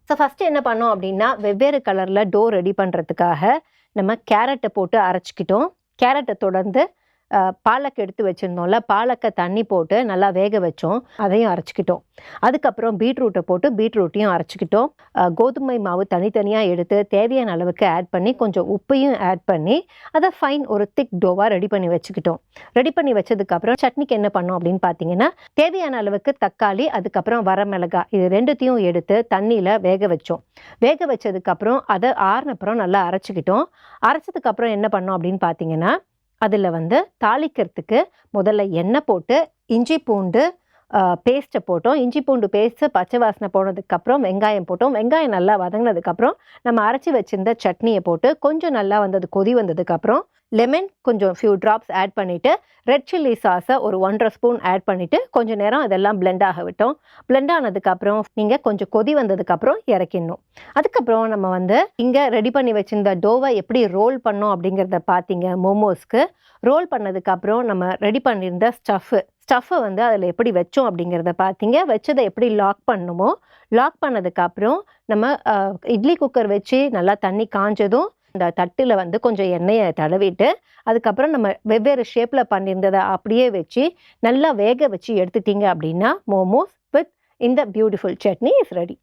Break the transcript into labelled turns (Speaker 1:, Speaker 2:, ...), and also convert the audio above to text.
Speaker 1: So first என்ன பண்ணோம் அப்படின்னா, வெவ்வேறு கலரில் டோ ரெடி பண்ணுறதுக்காக நம்ம கேரட்டை போட்டு அரைச்சிக்கிட்டோம். கேரட்டை தொடர்ந்து பாலக் எடுத்து வச்சுருந்தோம்ல, பாலக்கை தண்ணி போட்டு நல்லா வேக வச்சோம். அதையும் அரைச்சிக்கிட்டோம். அதுக்கப்புறம் பீட்ரூட்டை போட்டு பீட்ரூட்டையும் அரைச்சிக்கிட்டோம். கோதுமை மாவு தனித்தனியாக எடுத்து தேவையான அளவுக்கு ஆட் பண்ணி கொஞ்சம் உப்பையும் ஆட் பண்ணி அதை ஃபைன் ஒரு திக் டோவாக ரெடி பண்ணி வச்சுக்கிட்டோம். ரெடி பண்ணி வச்சதுக்கப்புறம் சட்னிக்கு என்ன பண்ணோம் அப்படின்னு பார்த்தீங்கன்னா, தேவையான அளவுக்கு தக்காளி, அதுக்கப்புறம் வரமிளகாய் இது ரெண்டுத்தையும் எடுத்து தண்ணியில் வேக வச்சோம். வேக வச்சதுக்கப்புறம் அதை ஆறுனப்புறம் நல்லா அரைச்சிக்கிட்டோம். அரைச்சதுக்கப்புறம் என்ன பண்ணோம் அப்படின்னு பார்த்தீங்கன்னா, அதில் தாளிக்கிறதுக்கு முதல்ல எண்ணெய் போட்டு இஞ்சி பூண்டு பேஸ்ட்டை போட்டோம். இஞ்சி பூண்டு பேஸ்ட்டு பச்சை வாசனை போனதுக்கப்புறம் வெங்காயம் போட்டோம். வெங்காயம் நல்லா வதங்கினதுக்கப்புறம் நம்ம அரைச்சி வச்சிருந்த சட்னியை போட்டு கொஞ்சம் நல்லா கொதி வந்ததுக்கப்புறம் லெமன் கொஞ்சம் ஃபியூ ட்ராப்ஸ் ஆட் பண்ணிவிட்டு ரெட் சில்லி சாஸை ஒரு 1.5 ஸ்பூன் ஆட் பண்ணிவிட்டு கொஞ்சம் நேரம் அதெல்லாம் பிளெண்ட் ஆக விட்டோம். பிளெண்ட் ஆனதுக்கப்புறம் நீங்கள் கொஞ்சம் கொதி வந்ததுக்கப்புறம் இறக்கிடணும். அதுக்கப்புறம் நம்ம இங்கே ரெடி பண்ணி வச்சிருந்த டோவை எப்படி ரோல் பண்ணோம் அப்படிங்கிறத பார்த்தீங்க. மோமோஸ்க்கு ரோல் பண்ணதுக்கப்புறம் நம்ம ரெடி பண்ணியிருந்த ஸ்டஃப்பை அதில் எப்படி வச்சோம் அப்படிங்கிறத பார்த்தீங்க. வச்சதை எப்படி லாக் பண்ணணுமோ லாக் பண்ணதுக்கப்புறம் நம்ம இட்லி குக்கர் வச்சு நல்லா தண்ணி காஞ்சதும் இந்த தட்டில் கொஞ்சம் எண்ணெயை தடவிட்டு அதுக்கப்புறம் நம்ம வெவ்வேறு ஷேப்பில் பண்ணியிருந்ததை அப்படியே வச்சு நல்லா வேக வச்சு எடுத்துட்டீங்க அப்படின்னா மோமோஸ் வித் இந்த பியூட்டிஃபுல் சட்னி இஸ் ரெடி.